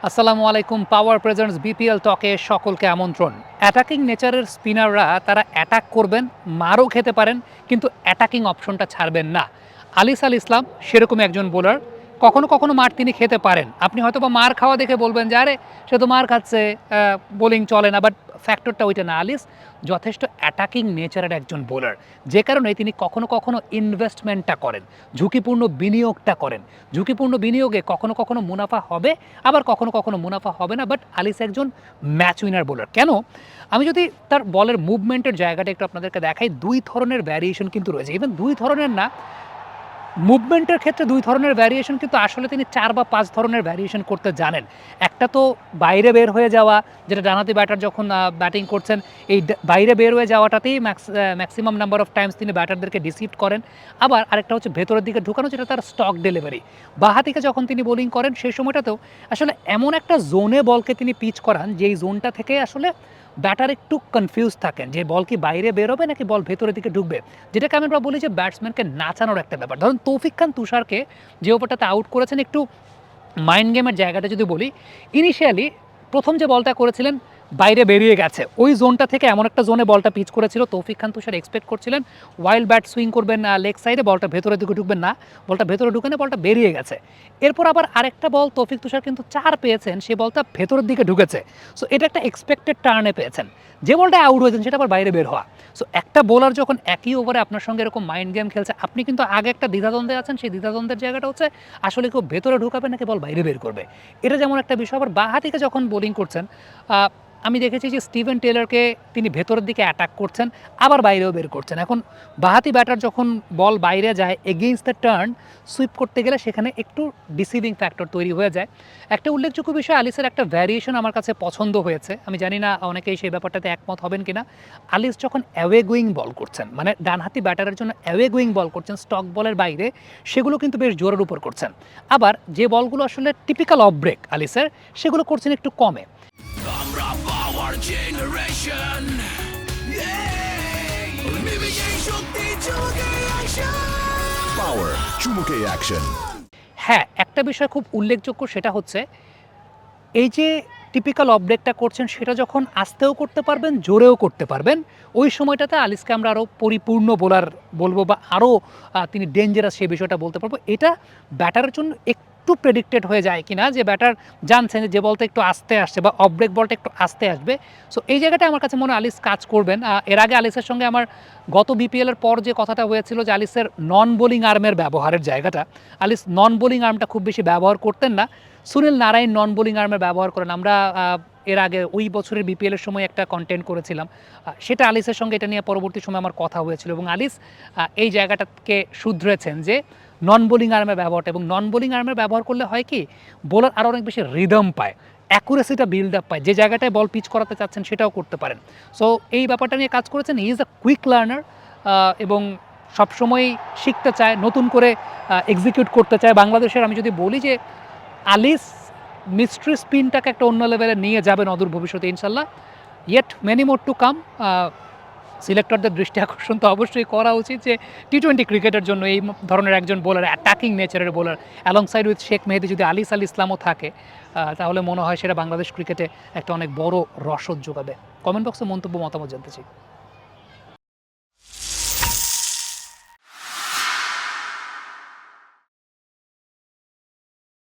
আসসালামু আলাইকুম। পাওয়ার presents BPL টকে সকলকে আমন্ত্রণ। অ্যাটাকিং নেচারের স্পিনাররা তারা অ্যাটাক করবেন, মারও খেতে পারেন, কিন্তু অ্যাটাকিং অপশনটা ছাড়বেন না। আলিস আল ইসলাম সেরকমই একজন বোলার। কখনো কখনো মার তিনি খেতে পারেন। আপনি হয়তো বা মার খাওয়া দেখে বলবেন যে আরে সে তো মার খাচ্ছে, বোলিং চলে না, বাট ফ্যাক্টরটা ওইটা না। আলিস যথেষ্ট অ্যাটাকিং নেচারের একজন বোলার, যে কারণে তিনি কখনো কখনো ইনভেস্টমেন্টটা করেন, ঝুঁকিপূর্ণ বিনিয়োগটা করেন। ঝুঁকিপূর্ণ বিনিয়োগে কখনো কখনো মুনাফা হবে, আবার কখনো কখনো মুনাফা হবে না, বাট আলিস একজন ম্যাচ উইনার বোলার। কেন? আমি যদি তার বলের মুভমেন্টের জায়গাটা একটু আপনাদেরকে দেখাই, দুই ধরনের ভ্যারিয়েশন কিন্তু রয়েছে। ইভেন দুই ধরনের না, মুভমেন্টের ক্ষেত্রে দুই ধরনের ভ্যারিয়েশন, কিন্তু আসলে তিনি ৪ বা ৫ ধরনের ভ্যারিয়েশন করতে জানেন। একটা তো বাইরে বের হয়ে যাওয়া, যেটা ডানহাতি ব্যাটার যখন ব্যাটিং করছেন, এই বাইরে বের হয়ে যাওয়াটাতেই ম্যাক্সিমাম নাম্বার অফ টাইমস তিনি ব্যাটারদেরকে ডিসিভ করেন। আবার আরেকটা হচ্ছে ভেতরের দিকে ঢুকানো, যেটা তার স্টক ডেলিভারি। বাঁহাতিকে যখন তিনি বোলিং করেন সেই সময়টাতেও আসলে এমন একটা জোনে বলকে তিনি পিচ করান, যেই জোনটা থেকে আসলে ব্যাটার একটু কনফিউজ থাকেন যে বল কি বাইরে বেরোবে নাকি বল ভেতরের দিকে ঢুকবে, যেটাকে আমরা বলি যে ব্যাটসম্যানকে নাচানোর একটা ব্যাপার। ধরুন তৌফিক খান তুষারকে যে ওভারটাতে আউট করেছেন, একটু মাইন্ড গেমের জায়গাটা যদি বলি, ইনিশিয়ালি প্রথম যে বলটা করেছিলেন বাইরে বেরিয়ে গেছে, ওই জোনটা থেকে এমন একটা জোনে বলটা পিচ করেছিল, তৌফিক খান তুষার এক্সপেক্ট করছিলেন ওয়াইল্ড ব্যাট সুইং করবেন লেগ সাইডে, বলটা ভেতরের দিকে ঢুকবেন না, বলটা ভেতরে ঢুকে না, বলটা বেরিয়ে গেছে। এরপর আবার আরেকটা বল তৌফিক তুষার কিন্তু ৪ পেয়েছেন, সেই বলটা ভেতরের দিকে ঢুকেছে। সো এটা একটা এক্সপেক্টেড টার্নে পেয়েছেন। যে বলটা আউট হয়েছেন সেটা আবার বাইরে বের হওয়া। সো একটা বোলার যখন একই ওভারে আপনার সঙ্গে এরকম মাইন্ড গেম খেলছে, আপনি কিন্তু আগে একটা দ্বিধাদ্বন্দ্বে আছেন, সেই দ্বিধাদ্বন্দ্বের জায়গাটা হচ্ছে আসলে কেউ ভেতরে ঢুকাবে নাকি বল বাইরে বের করবে। এটা যেমন একটা বিষয়। আবার বাঁহাতিকে যখন বোলিং করছেন, আমি দেখেছি যে স্টিভেন টেলরকে তিনি ভেতরের দিকে অ্যাটাক করছেন, আবার বাইরেও বের করছেন। এখন বাঁহাতি ব্যাটার যখন বল বাইরে যায় এগেইনস্ট দ্য টার্ন, সুইপ করতে গেলে সেখানে একটু ডিসিভিং ফ্যাক্টর তৈরি হয়ে যায়। একটা উল্লেখযোগ্য বিষয়, আলিসের একটা ভ্যারিয়েশন আমার কাছে পছন্দ হয়েছে। আমি জানি না অনেকেই সেই ব্যাপারটাতে একমত হবেন কিনা। আলিস যখন অ্যাওয়ে গোয়িং বল করছেন, মানে ডানহাতি ব্যাটারের জন্য অ্যাওয়ে গোয়িং বল করছেন স্টক বলের বাইরে, সেগুলো কিন্তু বেশ জোরের উপর করছেন। আবার যে বলগুলো আসলে টিপিক্যাল অফ ব্রেক আলিসের, সেগুলো করছেন একটু কমে। আমরা পাওয়ার জেনারেশন বিবেকের শক্তি চুমুকে অ্যাকশন পাওয়ার চুমুকে অ্যাকশন। হ্যাঁ, একটা বিষয় খুব উল্লেখযোগ্য, সেটা হচ্ছে এই যে টিপিক্যাল অফ ব্রেকটা করছেন, সেটা যখন আস্তেও করতে পারবেন, জোরেও করতে পারবেন, ওই সময়টাতে আলিসকে আমরা আরও পরিপূর্ণ বোলার বলবো, বা আরও তিনি ডেঞ্জারাস সেই বিষয়টা বলতে পারবো। এটা ব্যাটারের জন্য একটু প্রেডিক্টেড হয়ে যায় কিনা, যে ব্যাটার জানছেন যে বলটা একটু আস্তে আসছে বা অফ ব্রেক বলটা একটু আস্তে আসবে। সো এই জায়গাটা আমার কাছে মনে হয় আলিস কাজ করবেন। এর আগে আলিসের সঙ্গে আমার গত বিপিএলের পর যে কথাটা হয়েছিল, যে আলিসের নন বোলিং আর্মের ব্যবহারের জায়গাটা, আলিস নন বোলিং আর্মটা খুব বেশি ব্যবহার করতেন না, সুনীল নারায়ণ নন বোলিং আর্মের ব্যবহার করেন। আমরা এর আগে ওই বছরের বিপিএলের সময় একটা কন্টেন্ট করেছিলাম, সেটা আলিসের সঙ্গে এটা নিয়ে পরবর্তী সময় আমার কথা হয়েছিল, এবং আলিস এই জায়গাটাকে শুধরেছেন যে নন বোলিং আর্মের ব্যবহারটা, এবং নন বোলিং আর্মের ব্যবহার করলে হয় কি, বোলার আরও অনেক বেশি রিদম পায়, অ্যাকুরেসিটা বিল্ড আপ পায়, যে জায়গাটায় বল পিচ করাতে চাচ্ছেন সেটাও করতে পারেন। সো এই ব্যাপারটা নিয়ে কাজ করেছেন। He is a quick learner, এবং সবসময়ই শিখতে চায়, নতুন করে এক্সিকিউট করতে চায়। বাংলাদেশের আমি যদি বলি যে আলিস মিস্ট্রি স্পিনটাকে একটা অন্য লেভেলে নিয়ে যাবেন অদূর ভবিষ্যতে ইনশাল্লাহ। Yet many more to come. সিলেক্টরদের দৃষ্টি আকর্ষণ তো অবশ্যই করা উচিত যে টি-20 ক্রিকেটের জন্য এই ধরনের একজন বোলার, অ্যাটাকিং নেচারের বোলার, অ্যালংসাইড উইথ শেখ মেহেদী যদি আলিস আল ইসলামও থাকে, তাহলে মনে হয় সেটা বাংলাদেশ ক্রিকেটে একটা অনেক বড় রসদ যোগাবে। কমেন্ট বক্সে মন্তব্য মতামত জানতে চাই।